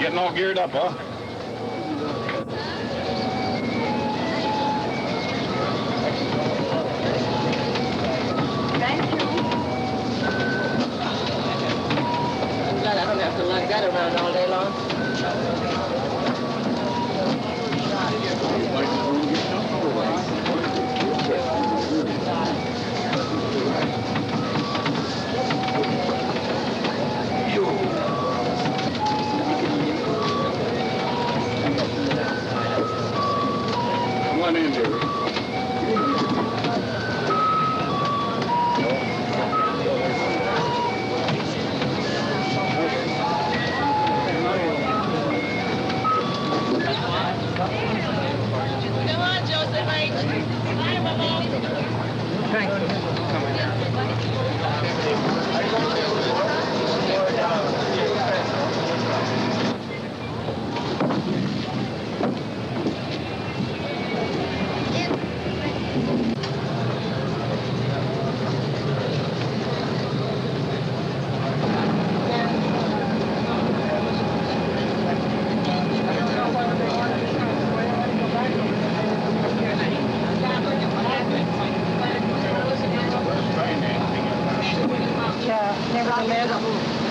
Getting all geared up, huh? Thank you. I'm glad I don't have to lug that around all day long. Come on in, Jerry. Come on, Joseph H. Hi, Mama. Thank you. Nevertheless,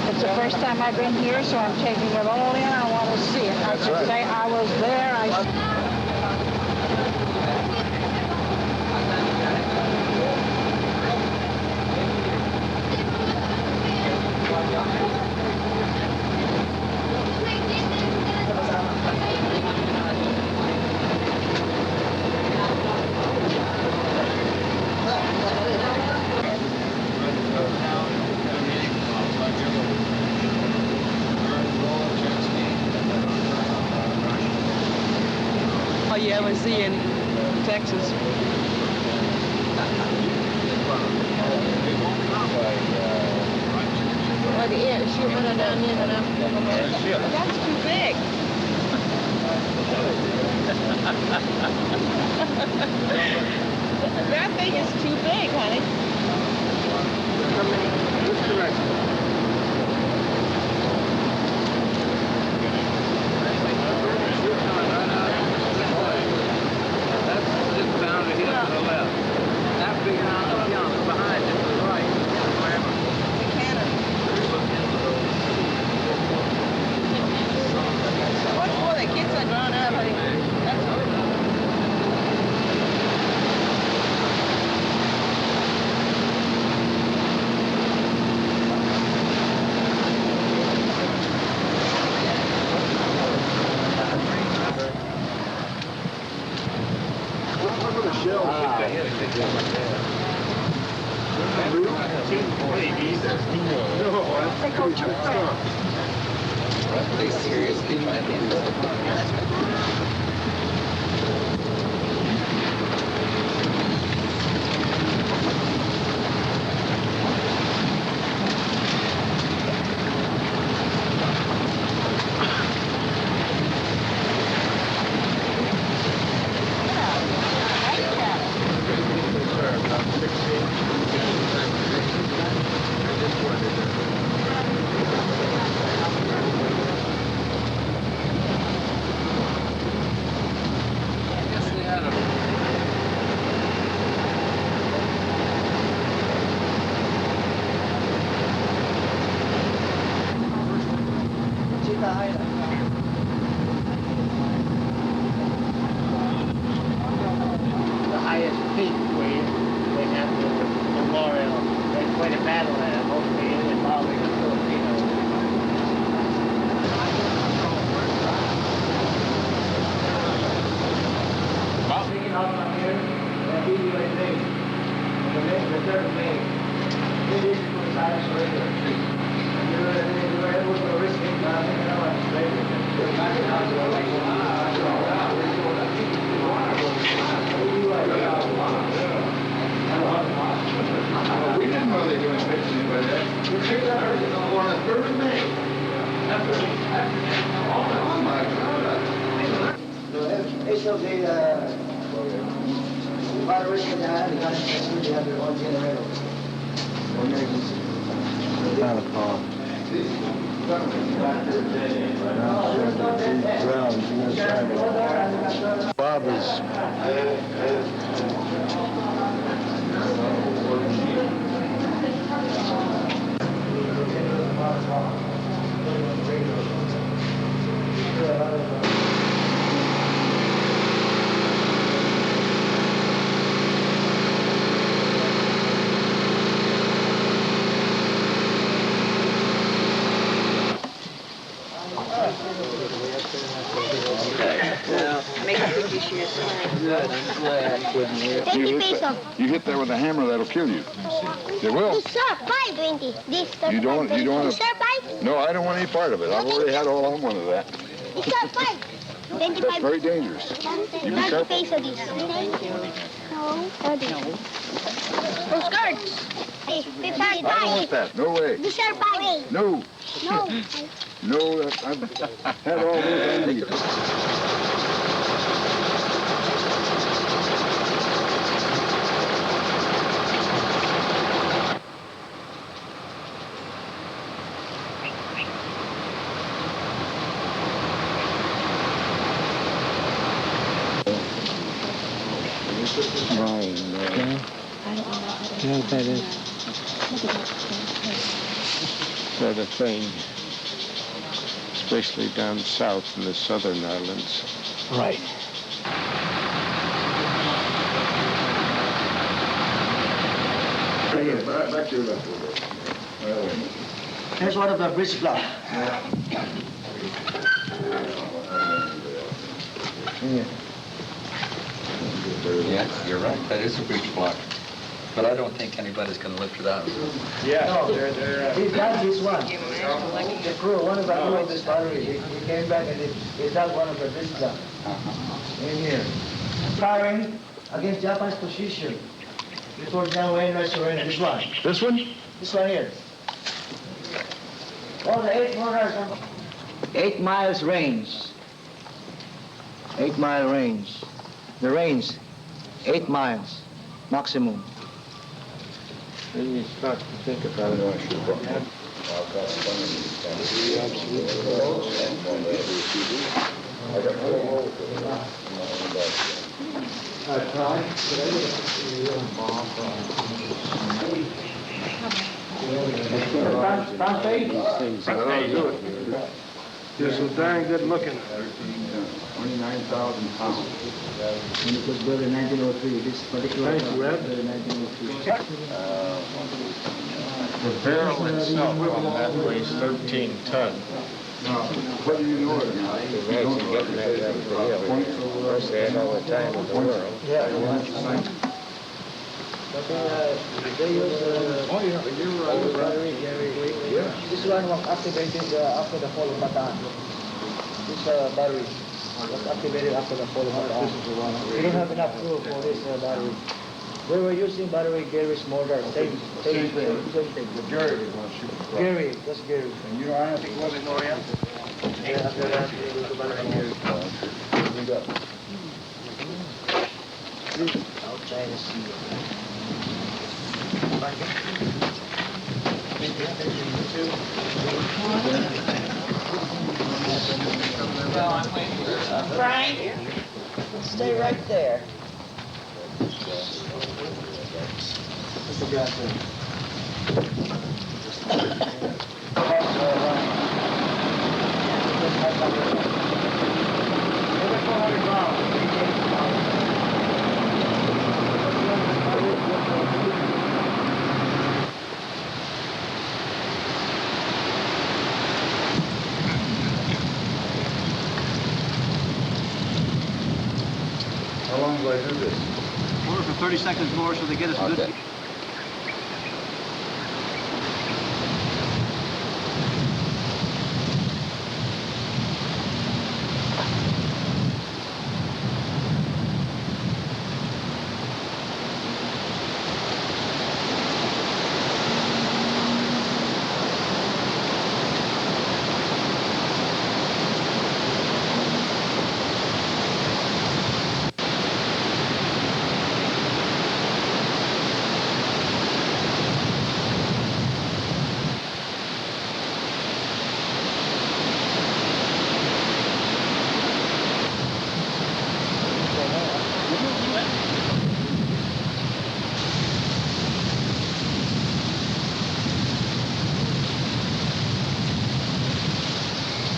it's the first time I've been here, so I'm taking it all in. I want to see it. I should say I was there. Oh yeah, I was in Texas. Well, the air shoot running down here and up. That's too big. That thing is too big, honey. That's correct. What for? The kids are grown up, honey. That's all. They seriously try to do the highest peak where they have the memorial. That's where the battle at, hopefully involving the Filipinos. Taking off from here, they'll give you a thing. The third thing. This is the size surrender. You're able to risk it, but I think I know it's later. We didn't know they were doing fixing by that. On the 3rd of May. Oh my God. Eso de para risk it now, they got to they have their own generator. Not a call. Make a good use of your sign. Good, I'm glad. 20 peso. You hit that with a hammer, that'll kill you. It will. This sir, 520. This sir, You don't This sir, 5. No, I don't want any part of it. I've already had all I want of that. This sir, 5. 25. That's very dangerous. You be 30 careful. peso this. Thank you. No. Those cards. I don't want that. No way. This sir, 5. No. No. No, I've had all those I need. Yeah, that is. Sort of thing, especially down south in the southern islands. Right. Back to that. Here's one of the bridge block. Yes, you're right. That is a breech block. But I don't think anybody's going to lift it out. No, he dug this one. The crew, one of the crew of this battery, he came back and he dug one of the bridge blocks in here. Firing against Japan's position before January surrender. This one. This one? This one here. Oh, the 8 mortars. 8 miles range. 8 mile range. The range, 8 miles maximum. Then you start to think about it. You're so darn good looking. 29,000 pounds. When it was built in 1903, this particular Thank you, Ed. built in 1903. The barrel itself on that weighs 13 tons. Now, what do you know it now? Imagine getting that up the hill. Of course, they had all the time in the world. Yeah. But they use this one was activated after the fall of Bataan. This battery was activated after the fall of Bataan. We don't have enough fuel for this battery. We were using battery Gary's mortar. Same thing. The Jerry is going to shoot. Gary, that's Gary. And you know, I don't think it was in Orient. Yeah, after that, we use the battery Gary. We got. Outside the sea. Frank, stay right there. How long do I do this? Hold it for 30 seconds more so they get us good.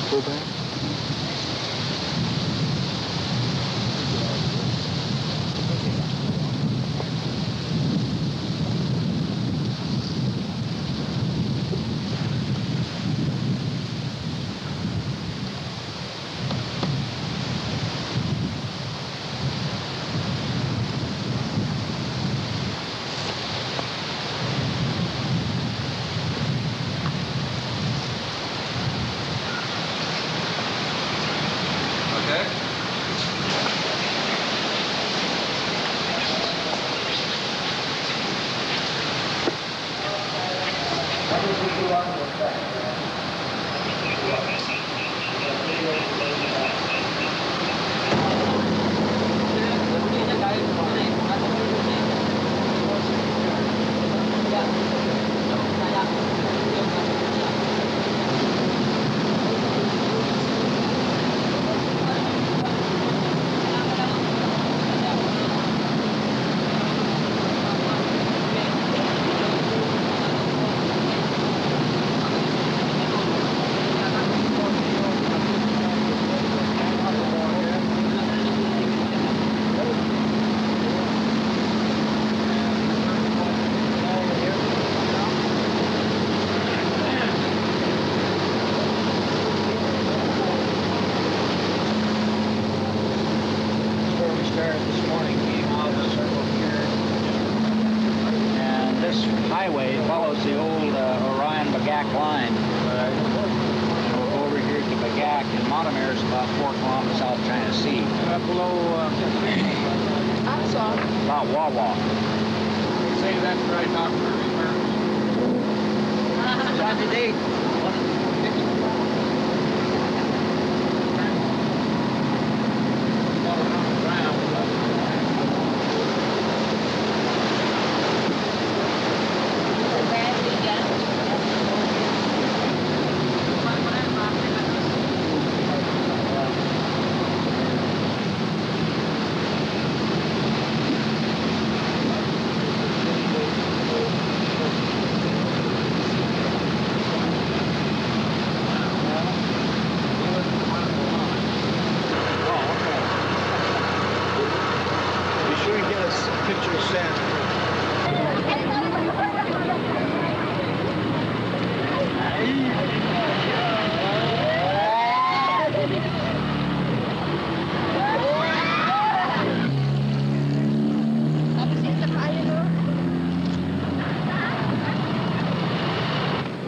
Go back. highway. It follows the old Orion-Bagak line. We'll go over here to Bagak, and Montemere is about 4 kilometers South China Sea. Below, That's all. About Wawa. say that's where I talk for returns. Time to date.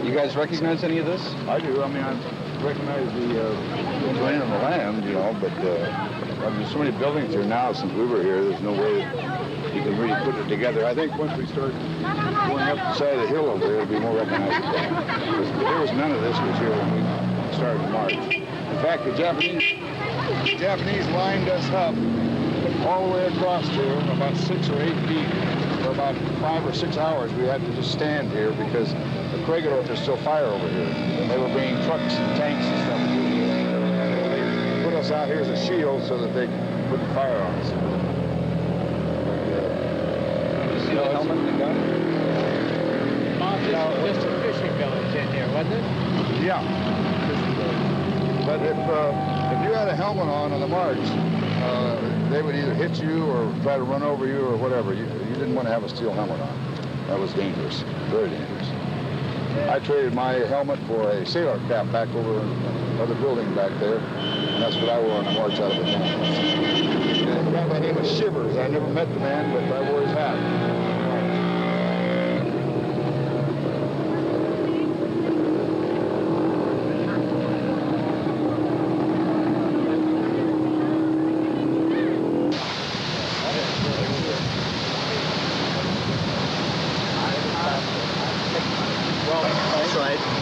You guys recognize any of this? I do. I mean, I recognize the terrain of the land, you know, but there's so many buildings here now since we were here, there's no way you can really put it together. I think once we start going up the side of the hill over there, it'll be more recognizable. There was none of this was here when we started to march. In fact, the Japanese lined us up all the way across here, about 6 or 8 feet. For about 5 or 6 hours, we had to just stand here because the Kragerhof, there's still fire over here. They were bringing trucks and tanks and stuff. They put us out here as a shield so that they could put the fire on us. You see the helmet and the gun? Just a fishing village in here, wasn't it? Yeah. But if you had a helmet on the march, they would either hit you or try to run over you or whatever. You didn't want to have a steel helmet on. That was dangerous, very dangerous. I traded my helmet for a sailor cap back over in another building back there, and that's what I wore on the march out of the town. And a guy by the name of Shivers. I never met the man, but I wore his hat.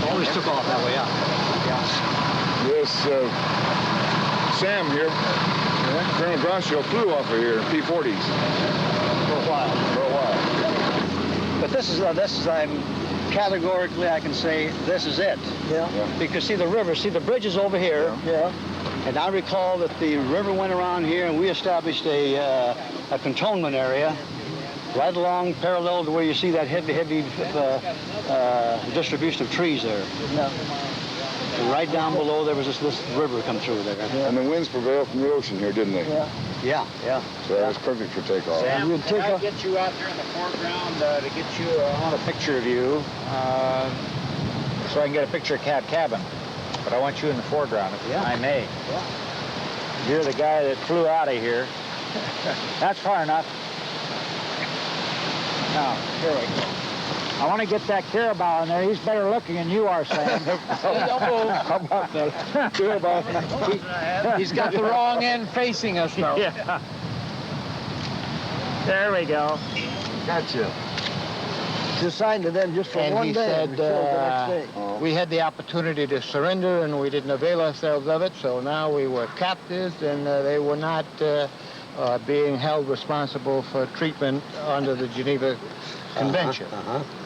Always took off that way, yeah. This Sam here, Colonel Gracio flew off of here in P-40s. For a while. But this is I'm categorically, I can say, this is it. Yeah. Because see the river, see the bridge is over here. Yeah. And I recall that the river went around here and we established a cantonment area right along parallel to where you see that heavy distribution of trees there. Yeah. And right down below there was this river come through there. And the winds prevailed from the ocean here, didn't they? Yeah. Yeah. So that was perfect for takeoff. Sam, can I get you out there in the foreground to get you, I want a picture of you, so I can get a picture of Cab Cabin. But I want you in the foreground, if I may. Yeah. You're the guy that flew out of here. That's far enough. Now, here we go. I want to get that Carabao in there. He's better looking than you are, Sam. How about that? He's got the wrong end facing us, though. Yeah. There we go. Gotcha. Designed to them just for And one he day. said, We killed the next day. we had the opportunity to surrender, and we didn't avail ourselves of it, so now we were captives, and they were not being held responsible for treatment under the Geneva Convention.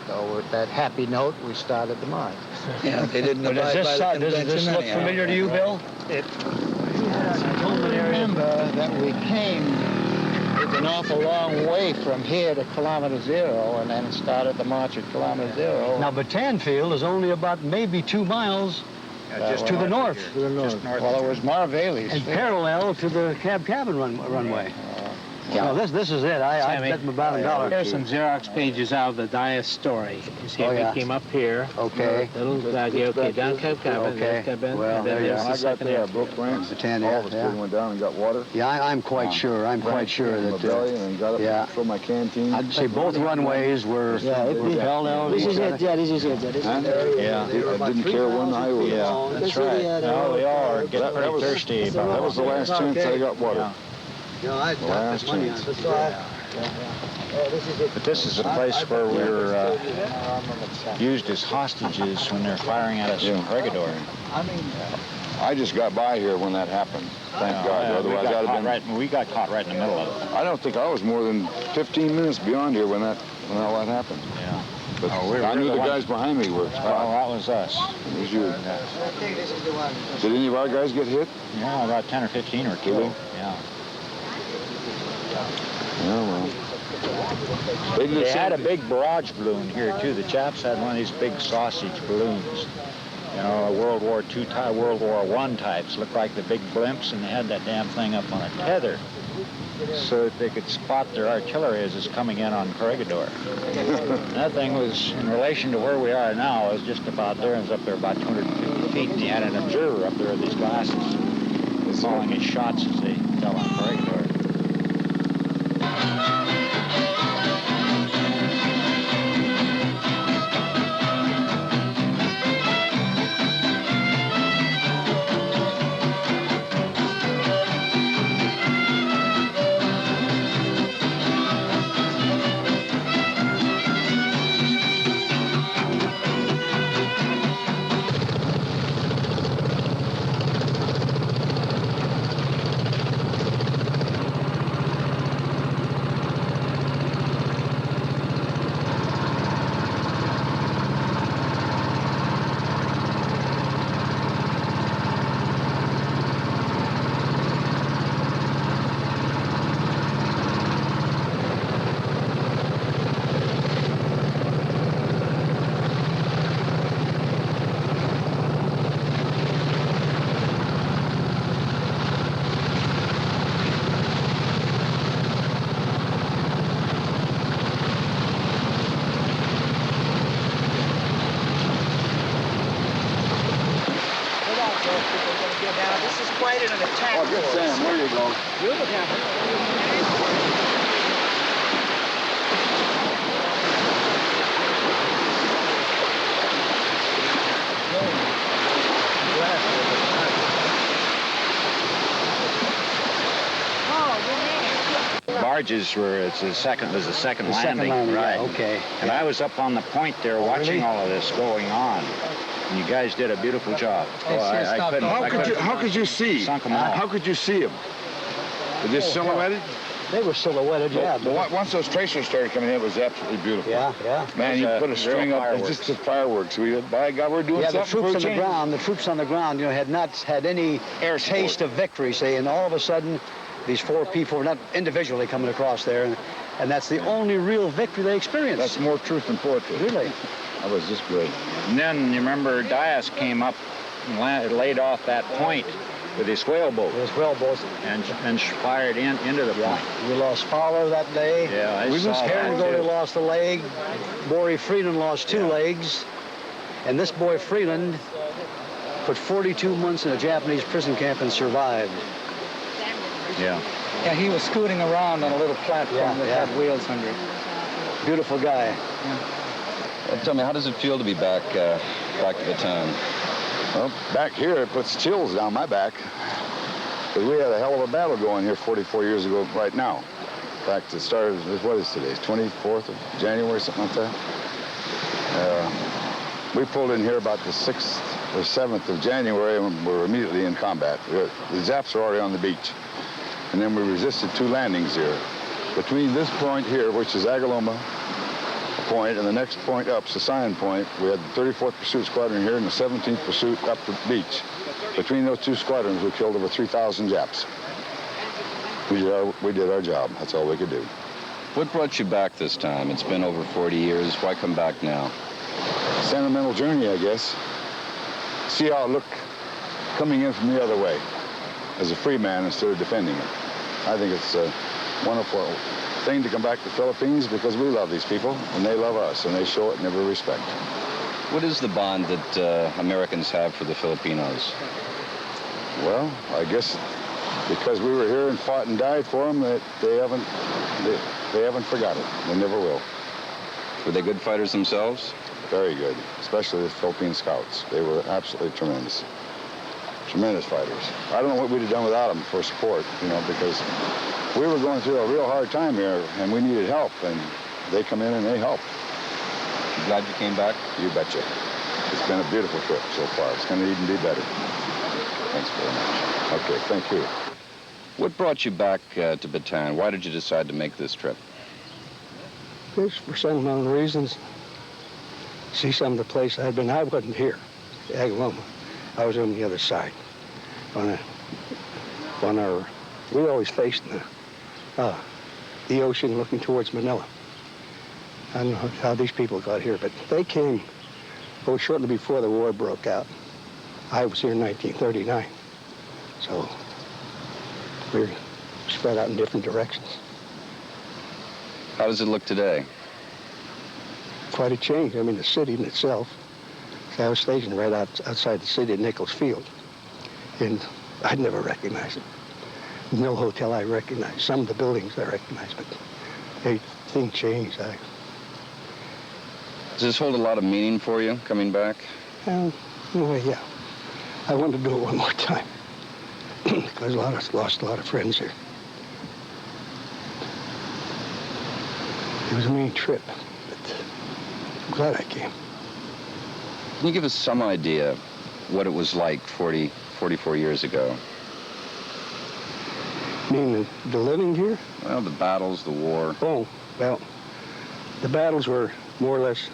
So with that happy note, we started the march. Yeah, they didn't But abide by the does this convention look anyhow. familiar to you, Bill? I remember that we came an awful long way from here to kilometer 0 and then started the march at kilometer 0. Now, Batanfield is only about maybe 2 miles just to the north. To the north. Well, it was Marvales. And parallel to the Cab Cabin runway. Yeah. Well, this is it. I bet about $1. Here's some Xerox pages out of the Dias story. You see, Oh, we yeah. came up here. Okay. Okay, down Cape Cabin. Okay. Well, Yeah, and then there's when the I got second there, I entry. broke ranks. The 10, All of us yeah. went down and got water. Yeah, I'm quite sure. I'm quite sure that. Rebellion and got up yeah. and filled my canteen. I'd say both runways were parallel to This each is other. it, yeah, this is it. Yeah. I didn't care one iota. Yeah, that's right. No, we all are getting pretty thirsty. That was the last chance I got water. No, I got money on it. But this is a place where we were used as hostages when they're firing at us from Corregidor. I just got by here when that happened. Thank God. Otherwise, I'd have been. We got caught right in the middle of it. I don't think I was more than 15 minutes beyond here when all that happened. Yeah. But we I knew were the the guys behind me were. Oh, that was us. It was you. Did any of our guys get hit? Yeah, about 10 or 15 were killed. Yeah. Yeah, well. They had a big barrage balloon here, too. The chaps had one of these big sausage balloons. You know, World War II type, World War I types. Looked like the big blimps, and they had that damn thing up on a tether so that they could spot their artillery as it's coming in on Corregidor. That thing was, in relation to where we are now, it was just about there. It was up there about 250 feet, and he had an observer up there with these glasses, following his shots as they fell on Corregidor. This is quite an attack. Oh, good, Sam. There you go. Barges were the second landing, right? Yeah, okay. And I was up on the point there watching all of this going on. And you guys did a beautiful job. How could you see? Sunk 'em all. How could you see them? Were they silhouetted? They were silhouetted, yeah. But once those tracers started coming in, it was absolutely beautiful. Yeah, yeah. Man, you put a string up, it's just the fireworks. By God, we're doing Yeah, the something. troops on the ground, had not had any taste of victory, say, and all of a sudden, these 4 people were not individually coming across there, and that's the only real victory they experienced. That's more truth than poetry. Really? That was just great. And then, you remember, Dias came up and laid off that point with his whale boat. His whale boat. And fired into the point. We lost Fowler that day. Yeah, I saw that, Herrington too. lost a leg. Bory Freeland lost 2 legs. And this boy Freeland put 42 months in a Japanese prison camp and survived. Yeah. Yeah, he was scooting around on a little platform that had wheels under it. Beautiful guy. Tell me, how does it feel to be back to the town? Well, back here, it puts chills down my back. Because we had a hell of a battle going here 44 years ago right now. In fact, it started, what is today? 24th of January, something like that. We pulled in here about the 6th or 7th of January and were immediately in combat. The Zaps were already on the beach. And then we resisted 2 landings here. Between this point here, which is Agaloma Point, and the next point up, Sasayan Point, we had the 34th Pursuit Squadron here and the 17th Pursuit up the beach. Between those 2 squadrons, we killed over 3,000 Japs. We did our job. That's all we could do. What brought you back this time? It's been over 40 years. Why come back now? Sentimental journey, I guess. See how it looked coming in from the other way as a free man instead of defending it. I think it's wonderful thing to come back to the Philippines because we love these people and they love us and they show it in every respect. What is the bond that Americans have for the Filipinos? Well, I guess because we were here and fought and died for them, that they haven't forgot it. They never will. Were they good fighters themselves? Very good, especially the Philippine Scouts. They were absolutely tremendous. Tremendous fighters. I don't know what we'd have done without them for support, you know, because we were going through a real hard time here and we needed help, and they come in and they help. You glad you came back? You betcha. It's been a beautiful trip so far. It's going to even be better. Thanks very much. Okay, thank you. What brought you back to Bataan? Why did you decide to make this trip? Just for sentimental reasons. See some of the place I'd been. I wasn't here, Agaloma. I was on the other side. We always faced the ocean looking towards Manila. I don't know how these people got here, but they came shortly before the war broke out. I was here in 1939, so we're spread out in different directions. How does it look today? Quite a change. I mean, the city in itself. I was stationed right outside the city of Nichols Field, and I'd never recognized it. No hotel I recognized. Some of the buildings I recognized, but things changed. Does this hold a lot of meaning for you, coming back? Well, yeah. I wanted to do it one more time because I lost a lot of friends here. It was a mean trip, but I'm glad I came. Can you give us some idea what it was like 44 years ago? You mean the living here? Well, the battles, the war. Oh, well, the battles were more or less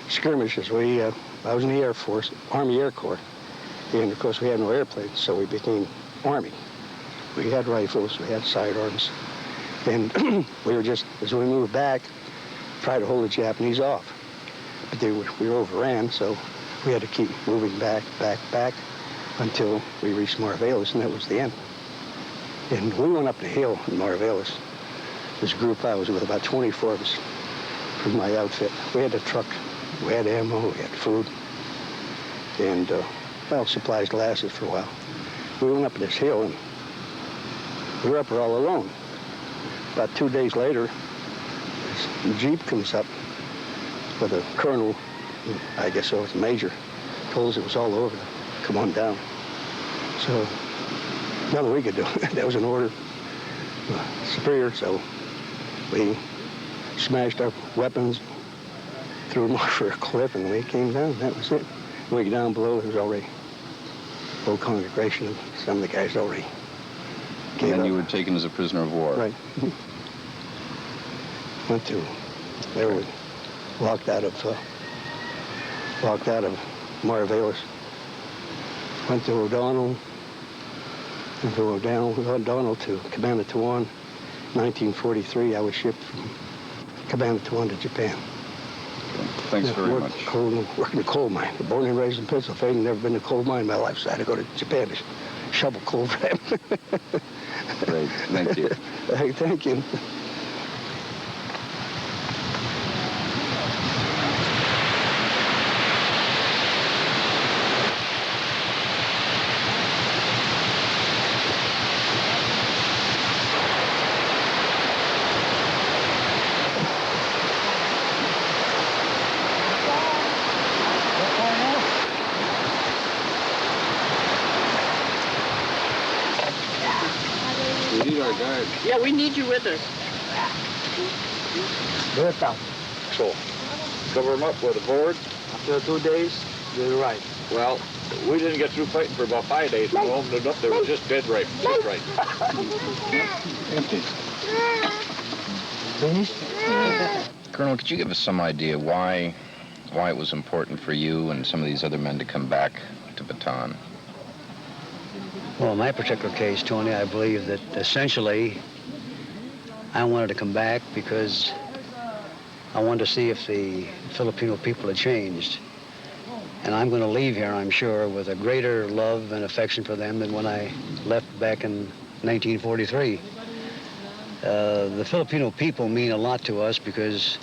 skirmishes. I was in the Air Force, Army Air Corps, and of course we had no airplanes, so we became Army. We had rifles, we had sidearms, and we were just, as we moved back, try to hold the Japanese off. But we were overran, so we had to keep moving back, until we reached Marvelis, and that was the end. And we went up the hill in Marvelis. This group I was with, about 24 of us from my outfit. We had a truck, we had ammo, we had food, and, well, supplies lasted for a while. We went up this hill, and we were up there all alone. About 2 days later, this Jeep comes up with a colonel, I guess it was a major, told us it was all over. Come on down. So, nothing we could do. That was an order. Superior, so we smashed our weapons, threw them over a cliff, and we came down. That was it. Way down below, there was already a whole congregation of some of the guys already gave And then up. you were taken as a prisoner of war. Right. Went to, there we walked out of Marvelis. Went to O'Donnell, and from O'Donnell to Cabanatuan. 1943, I was shipped from Cabanatuan to Japan. Thanks very much. Working a coal mine. Born and raised in Pennsylvania, never been to a coal mine in my life, so I had to go to Japan to shovel coal for them. Great, thank you. Hey, thank you. We need our guard. Yeah, we need you with us. So, cover them up with a board. After 2 days, they're right. Well, we didn't get through fighting for about 5 days. We opened it up, they were just dead right. Just right. Empty. Colonel, could you give us some idea why it was important for you and some of these other men to come back to Bataan? Well, in my particular case, Tony, I believe that essentially I wanted to come back because I wanted to see if the Filipino people had changed. And I'm going to leave here, I'm sure, with a greater love and affection for them than when I left back in 1943. The Filipino people mean a lot to us because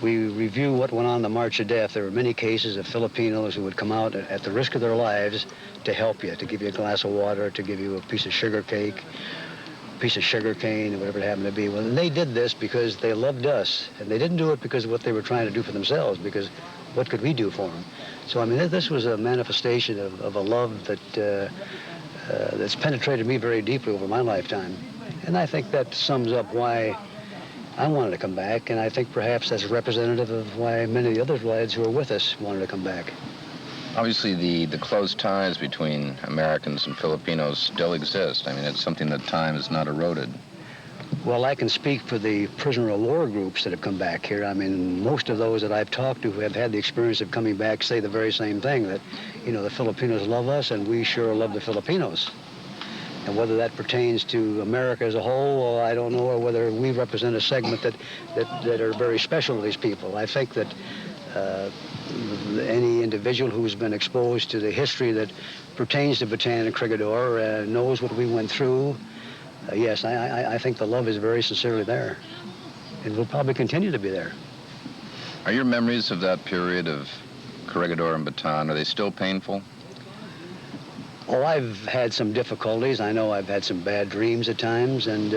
we review what went on the March of Death. There were many cases of Filipinos who would come out at the risk of their lives to help you, to give you a glass of water, to give you a piece of sugar cake, piece of sugar cane, or whatever it happened to be. Well, they did this because they loved us, and they didn't do it because of what they were trying to do for themselves, because what could we do for them? So, I mean, this was a manifestation of a love that that's penetrated me very deeply over my lifetime. And I think that sums up why I wanted to come back, and I think perhaps that's representative of why many of the other lads who are with us wanted to come back. Obviously, the close ties between Americans and Filipinos still exist. I mean, it's something that time has not eroded. Well, I can speak for the prisoner of war groups that have come back here. I mean, most of those that I've talked to who have had the experience of coming back say the very same thing, that, you know, the Filipinos love us and we sure love the Filipinos. And whether that pertains to America as a whole, I don't know, or whether we represent a segment that are very special to these people. I think that any individual who's been exposed to the history that pertains to Bataan and Corregidor knows what we went through. Yes, I think the love is very sincerely there, and will probably continue to be there. Are your memories of that period of Corregidor and Bataan, are they still painful? Oh, I've had some difficulties. I know I've had some bad dreams at times, and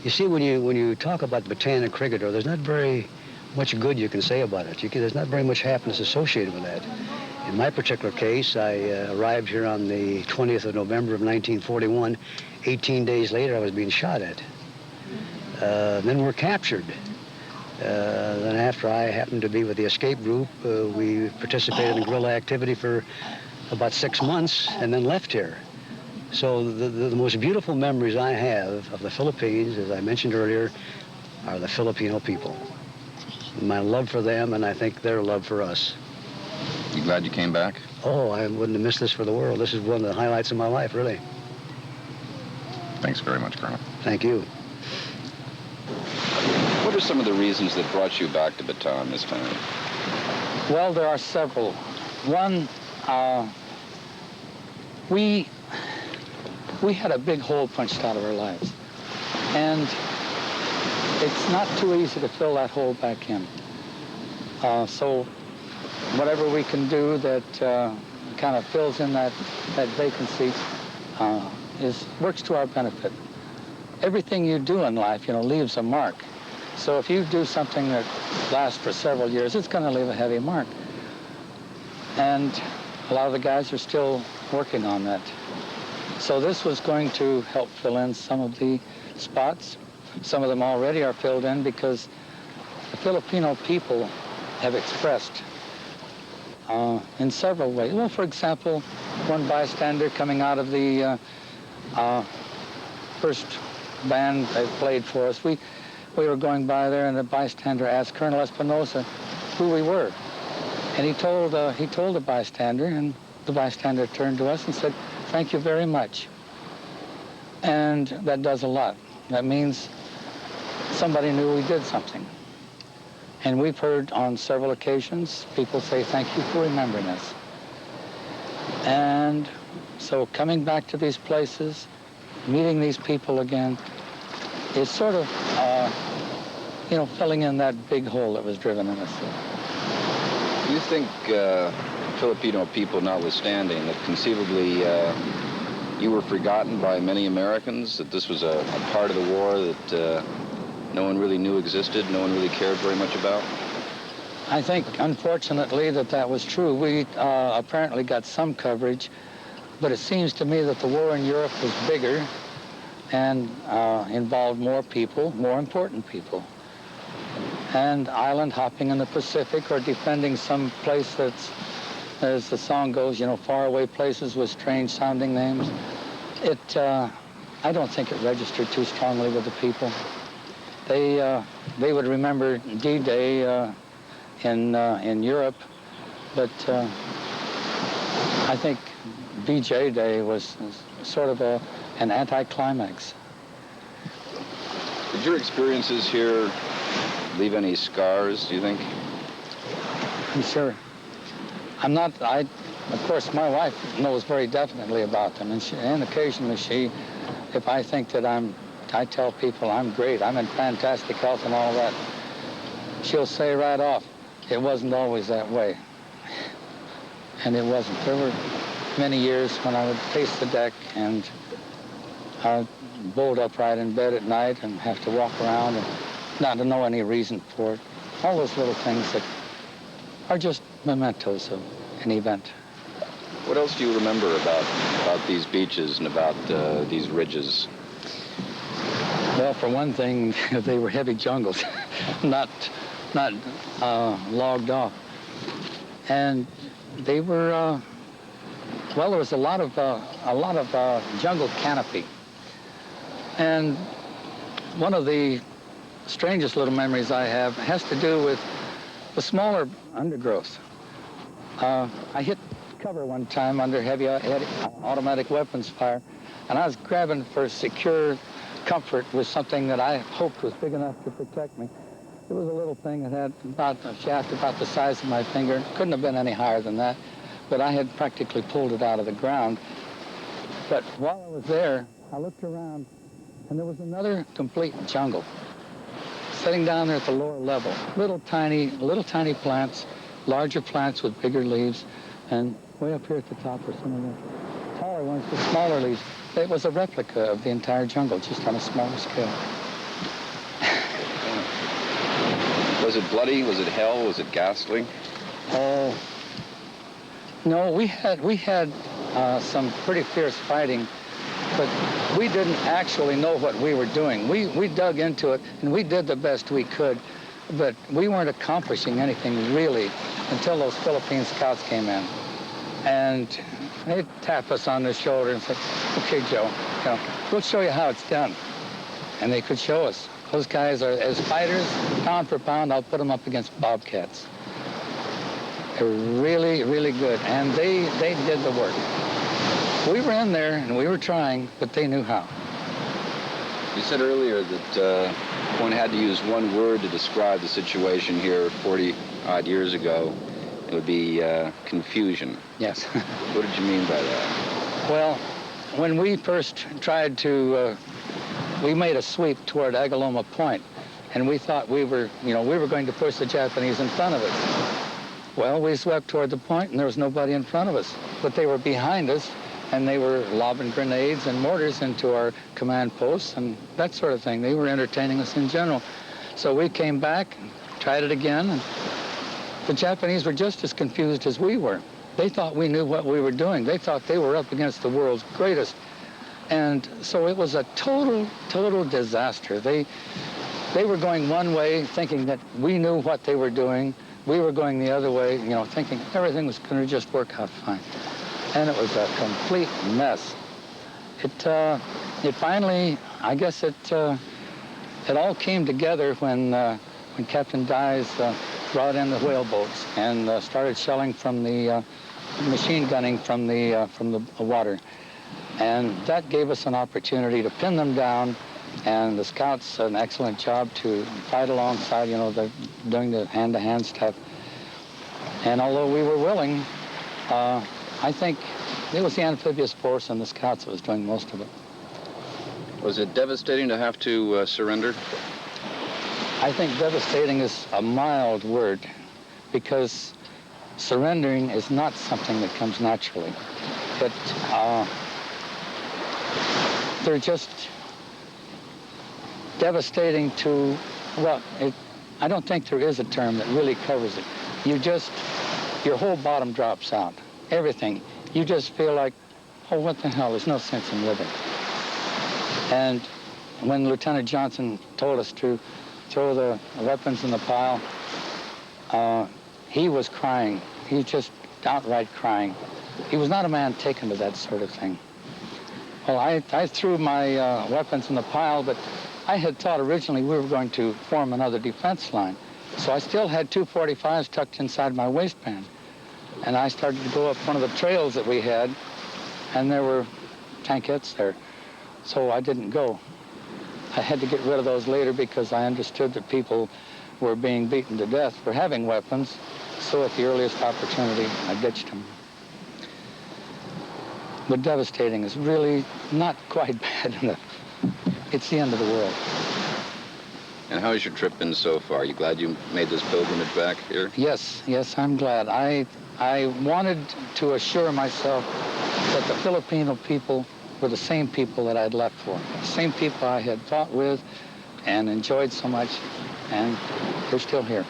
you see, when you talk about Bataan and Corregidor, there's not very much good you can say about it. There's not very much happiness associated with that. In my particular case, I arrived here on the 20th of November of 1941. 18 days later, I was being shot at. Then we're captured. Then after I happened to be with the escape group, we participated in guerrilla activity for about 6 months and then left here. So the most beautiful memories I have of the Philippines, as I mentioned earlier, are the Filipino people. My love for them, and I think their love for us. You glad you came back? Oh, I wouldn't have missed this for the world. This is one of the highlights of my life, really. Thanks very much, Colonel. Thank you. What are some of the reasons that brought you back to Bataan this time? Well, there are several. One, we had a big hole punched out of our lives. And it's not too easy to fill that hole back in. So whatever we can do that kind of fills in that vacancy works to our benefit. Everything you do in life, leaves a mark. So if you do something that lasts for several years, it's going to leave a heavy mark. And a lot of the guys are still working on that. So this was going to help fill in some of the spots. Some of them already are filled in because the Filipino people have expressed in several ways. Well, for example, one bystander coming out of the first band that played for us, we were going by there, and the bystander asked Colonel Espinosa who we were. And he told the bystander, and the bystander turned to us and said, "Thank you very much." And that does a lot. That means somebody knew we did something. And we've heard on several occasions people say, "Thank you for remembering us." And so coming back to these places, meeting these people again, is sort of, filling in that big hole that was driven in us. Do you think, Filipino people notwithstanding, that conceivably you were forgotten by many Americans, that this was a part of the war that no one really knew existed, no one really cared very much about? I think, unfortunately, that was true. We apparently got some coverage, but it seems to me that the war in Europe was bigger and involved more people, more important people. And island hopping in the Pacific or defending some place that's, as the song goes, faraway places with strange sounding names. I don't think it registered too strongly with the people. They would remember D-Day in Europe, but I think VJ Day was sort of an anticlimax. Did your experiences here leave any scars, do you think? I'm sure. Of course, my wife knows very definitely about them, and occasionally if I think that I'm I tell people I'm great, I'm in fantastic health and all that, she'll say right off, it wasn't always that way. And it wasn't. There were many years when I would pace the deck and I'd bolt upright in bed at night and have to walk around and not to know any reason for it. All those little things that are just mementos of an event. What else do you remember about these beaches and about these ridges? Well, for one thing, they were heavy jungles, not logged off. And they were, well, there was a lot of jungle canopy. And one of the strangest little memories I have has to do with the smaller undergrowth. I hit cover one time under heavy automatic weapons fire, and I was grabbing for secure comfort with something that I hoped was big enough to protect me. It was a little thing that had about a shaft about the size of my finger. Couldn't have been any higher than that, but I had practically pulled it out of the ground. But while I was there, I looked around, and there was another complete jungle sitting down there at the lower level. Little tiny plants, larger plants with bigger leaves, and way up here at the top were some of the taller ones with smaller leaves. It was a replica of the entire jungle, just on a smaller scale. Was it bloody? Was it hell? Was it ghastly? Oh, no, we had some pretty fierce fighting, but we didn't actually know what we were doing. We dug into it, and we did the best we could, but we weren't accomplishing anything really until those Philippine scouts came in. And they'd tap us on the shoulder and say, okay, Joe, we'll show you how it's done. And they could show us. Those guys are, as fighters, pound for pound, I'll put them up against bobcats. They're really, really good, and they did the work. We were in there, and we were trying, but they knew how. You said earlier that one had to use one word to describe the situation here 40-odd years ago. It would be confusion. Yes. What did you mean by that? Well, when we first tried to, we made a sweep toward Agaloma Point, and we thought we were going to push the Japanese in front of us. Well, we swept toward the point, and there was nobody in front of us, but they were behind us, and they were lobbing grenades and mortars into our command posts and that sort of thing. They were entertaining us in general. So we came back, tried it again, and the Japanese were just as confused as we were. They thought we knew what we were doing. They thought they were up against the world's greatest. And so it was a total disaster. They were going one way, thinking that we knew what they were doing. We were going the other way, thinking everything was going to just work out fine. And it was a complete mess. It finally, I guess it all came together when Captain Dyes brought in the whaleboats and started shelling from the machine gunning from the water. And that gave us an opportunity to pin them down, and the scouts did an excellent job to fight alongside, doing the hand-to-hand stuff. And although we were willing, I think it was the amphibious force and the scouts that was doing most of it. Was it devastating to have to surrender? I think devastating is a mild word, because surrendering is not something that comes naturally. But they're just devastating to, well, I don't think there is a term that really covers it. Your whole bottom drops out, everything. You just feel like, oh, what the hell, there's no sense in living. And when Lieutenant Johnson told us to throw the weapons in the pile, he was crying. He was just outright crying. He was not a man taken to that sort of thing. Well, I threw my weapons in the pile, but I had thought originally we were going to form another defense line. So I still had 245s tucked inside my waistband. And I started to go up one of the trails that we had, and there were tankettes there. So I didn't go. I had to get rid of those later because I understood that people were being beaten to death for having weapons. So at the earliest opportunity, I ditched them. But devastating is really not quite bad enough. it's the end of the world. And how has your trip been so far? You glad you made this pilgrimage back here? Yes, I'm glad. I wanted to assure myself that the Filipino people were the same people that I'd left for. The same people I had fought with and enjoyed so much, and they're still here.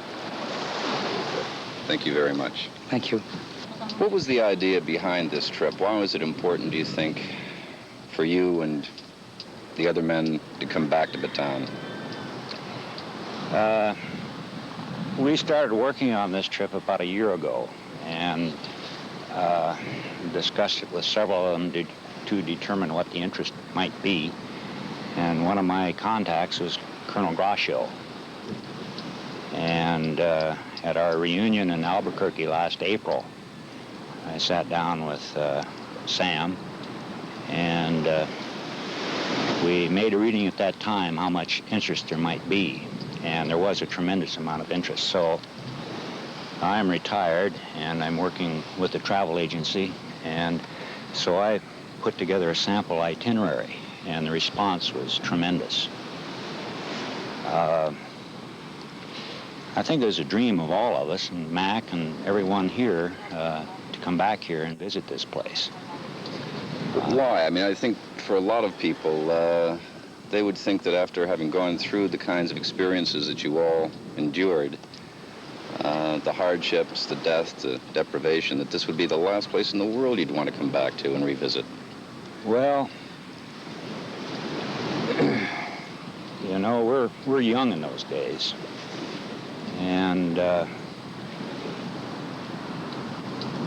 Thank you very much. Thank you. What was the idea behind this trip? Why was it important, do you think, for you and the other men to come back to Bataan? We started working on this trip about a year ago and discussed it with several of them to determine what the interest might be. And one of my contacts was Colonel Grascio. And at our reunion in Albuquerque last April, I sat down with Sam, and we made a reading at that time how much interest there might be. And there was a tremendous amount of interest. So I'm retired, and I'm working with a travel agency, and so I put together a sample itinerary, and the response was tremendous. I think it was a dream of all of us, and Mac and everyone here, to come back here and visit this place. But why? I mean, I think for a lot of people, they would think that after having gone through the kinds of experiences that you all endured, the hardships, the death, the deprivation, that this would be the last place in the world you'd want to come back to and revisit. Well, you know, we're young in those days. And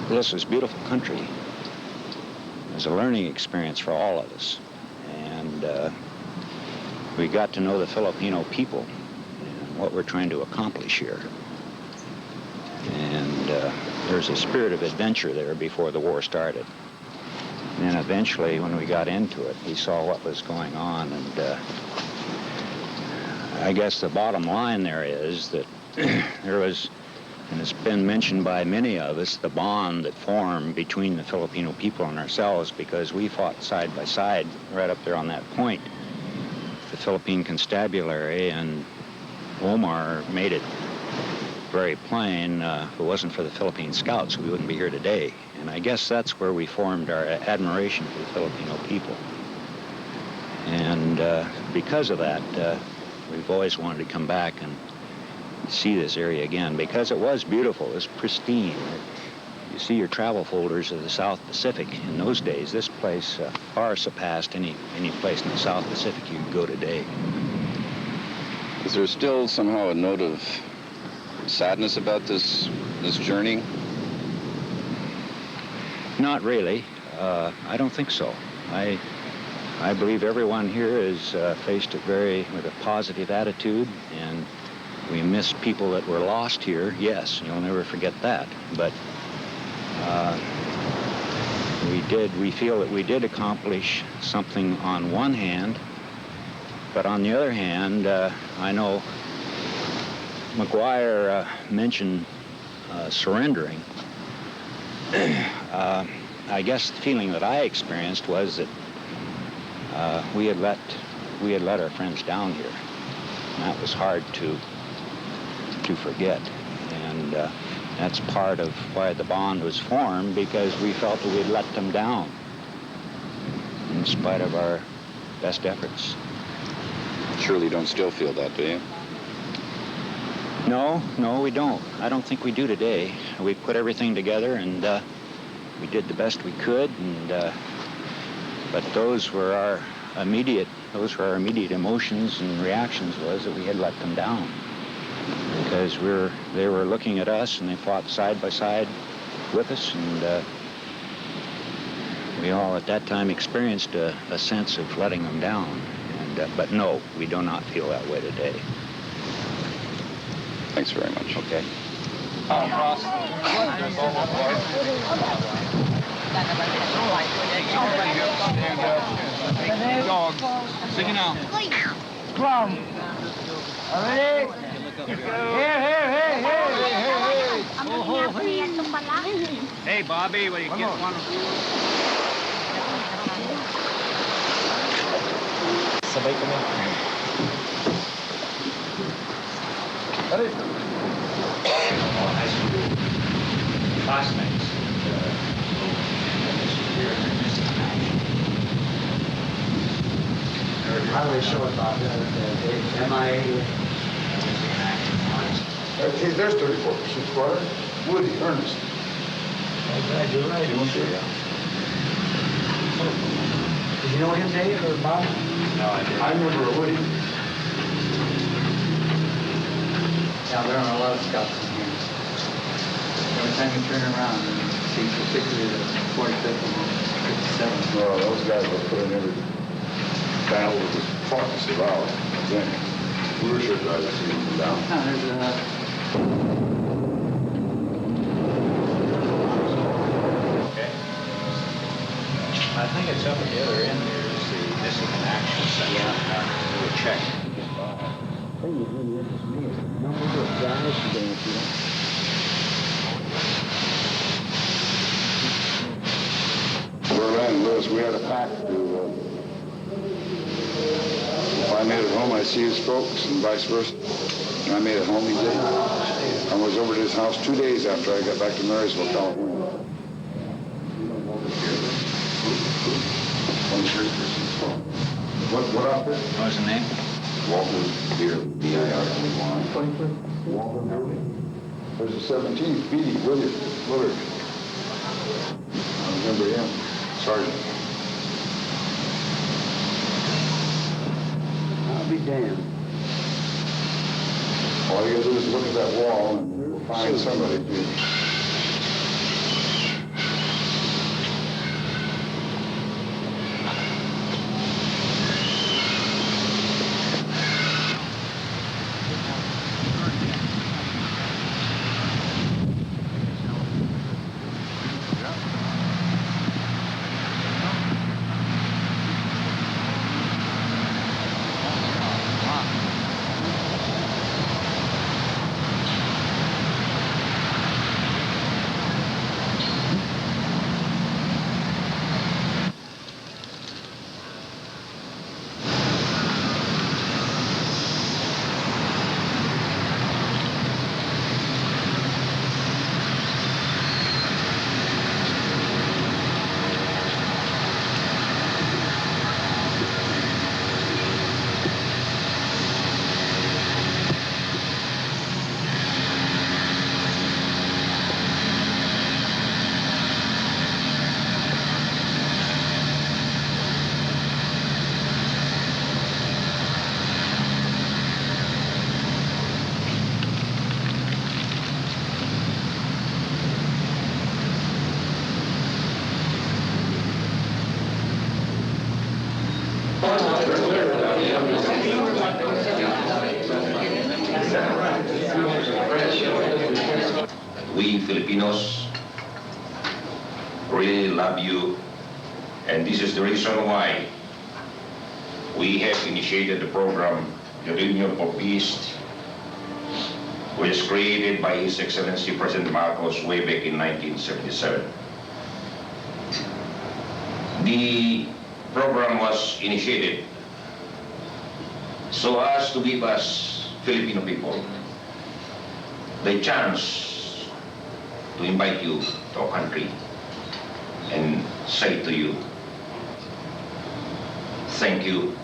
this was beautiful country. It was a learning experience for all of us. And we got to know the Filipino people and what we're trying to accomplish here. And there's a spirit of adventure there before the war started. And then eventually, when we got into it, we saw what was going on. And I guess the bottom line there is that there was, and it's been mentioned by many of us, the bond that formed between the Filipino people and ourselves, because we fought side by side right up there on that point. The Philippine Constabulary, and Omar made it very plain, if it wasn't for the Philippine Scouts, we wouldn't be here today. And I guess that's where we formed our admiration for the Filipino people. And because of that, we've always wanted to come back and see this area again, because it was beautiful. It was pristine. You see your travel folders of the South Pacific. In those days, this place far surpassed any place in the South Pacific you could go today. Is there still somehow a note of sadness about this journey? Not really. I don't think so. I believe everyone here is faced it with a positive attitude, and we miss people that were lost here. Yes, you'll never forget that. But we feel that we did accomplish something on one hand, but on the other hand, I know McGuire mentioned surrendering. I guess the feeling that I experienced was that we had let our friends down here, and that was hard to forget. And that's part of why the bond was formed, because we felt that we'd let them down in spite of our best efforts. Surely you don't still feel that, do you? No, we don't. I don't think we do today. We put everything together, and we did the best we could, and but those were our immediate emotions and reactions, was that we had let them down, because they were looking at us, and they fought side by side with us, and we all at that time experienced a sense of letting them down. And but no, we do not feel that way today. Thanks very much. Okay. Dogs. Sing it out. Drum. Ready? Hey, Bobby, will you get one? sabay kami. High school classmates. How do they show about MIA? There's 34% squatter. Woody, Ernest. I do right. Did you know him, Dave, or Bob? No, I didn't. I remember Woody. Yeah, there are a lot of scouts in here. Every time you turn around, you see particularly the 45th and 57th. Well, those guys were put in every battle that was fought to survive, I think. We were sure glad to see them down. No, there's Okay. I think it's up at the other end there is the missing in action section. Yeah. Do a check. thing that really interests me is the number of guys today, if you don't. Berlin, Lewis, we had a pact to, if I made it home, I see his folks, and vice versa. And I made it home, he did. I was over at his house 2 days after I got back to Marysville, California. What outfit? What was the name? Walter Beer, B-I-R-L-Y. Walter Beer. There's a 17th, Beatty Willard. I remember him, Sergeant. I'll be damned. All you gotta do is look at that wall and find somebody to... We Filipinos really love you, and this is the reason why we have initiated the program, the Reunion for Peace, which was created by His Excellency President Marcos way back in 1977. The program was initiated so as to give us Filipino people the chance to invite you to our country and say to you, thank you,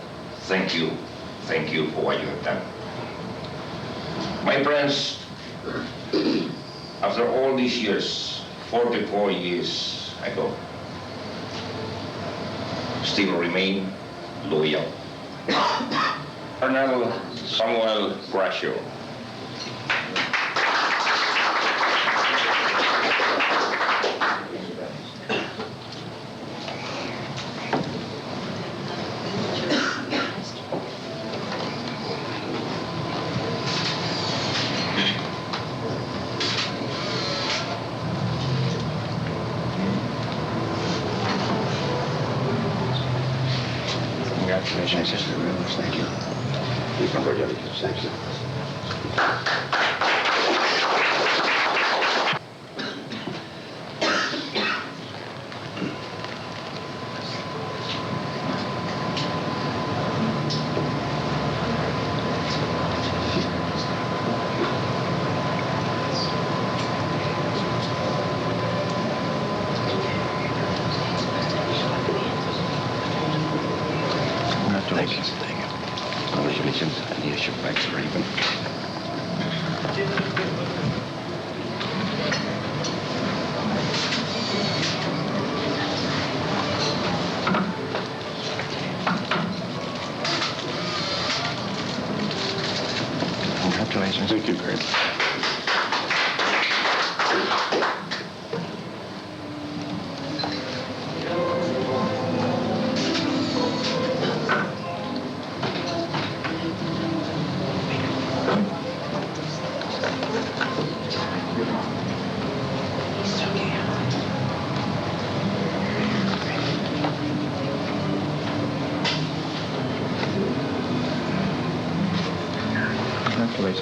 thank you, thank you for what you have done. My friends, after all these years, 44 years ago, still remain loyal. Colonel Samuel Gracio. Congratulations. Thank you very much. Thank you. Thank you. Congratulations. Thank you. Congratulations. And here's your bags are even. Congratulations. Thank you very much.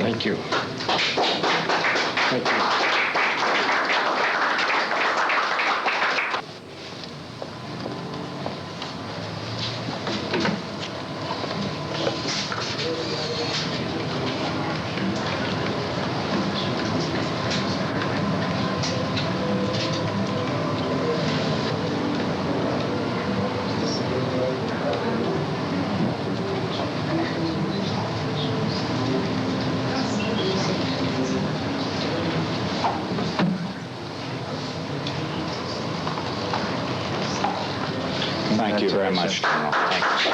Thank you. Thank you. Thank you very much, General. Thank you.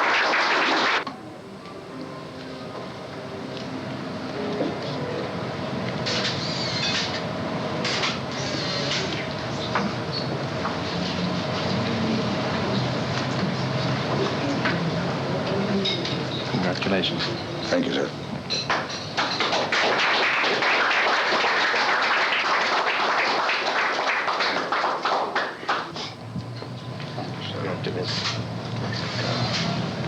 Congratulations. Thank you, sir. To this.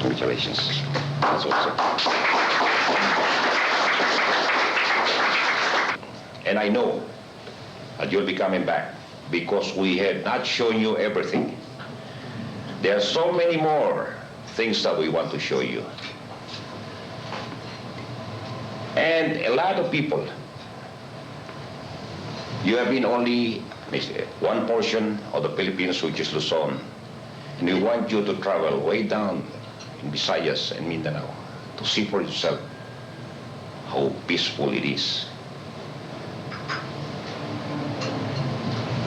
Congratulations. That's all, sir. And I know that you'll be coming back because we have not shown you everything. There are so many more things that we want to show you. And a lot of people, you have been only one portion of the Philippines, which is Luzon. And we want you to travel way down in Visayas and Mindanao to see for yourself how peaceful it is.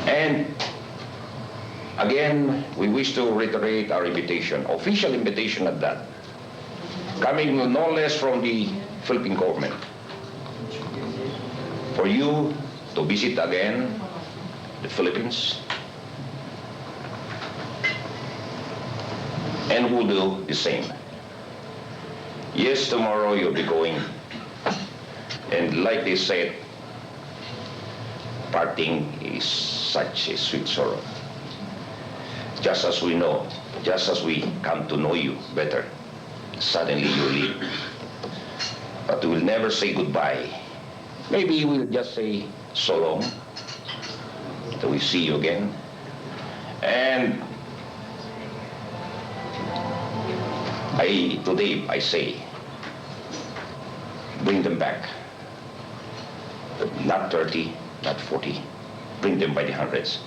And again, we wish to reiterate our invitation, official invitation at that, coming no less from the Philippine government, for you to visit again the Philippines, and we'll do the same. Yes, tomorrow you'll be going, and like they said, parting is such a sweet sorrow. Just as we know, just as we come to know you better, suddenly you leave. But we'll never say goodbye. Maybe we'll just say so long, till we see you again. And today I say, bring them back. Not 30, not 40. Bring them by the hundreds.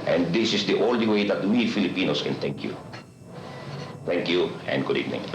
And this is the only way that we Filipinos can thank you. Thank you and good evening.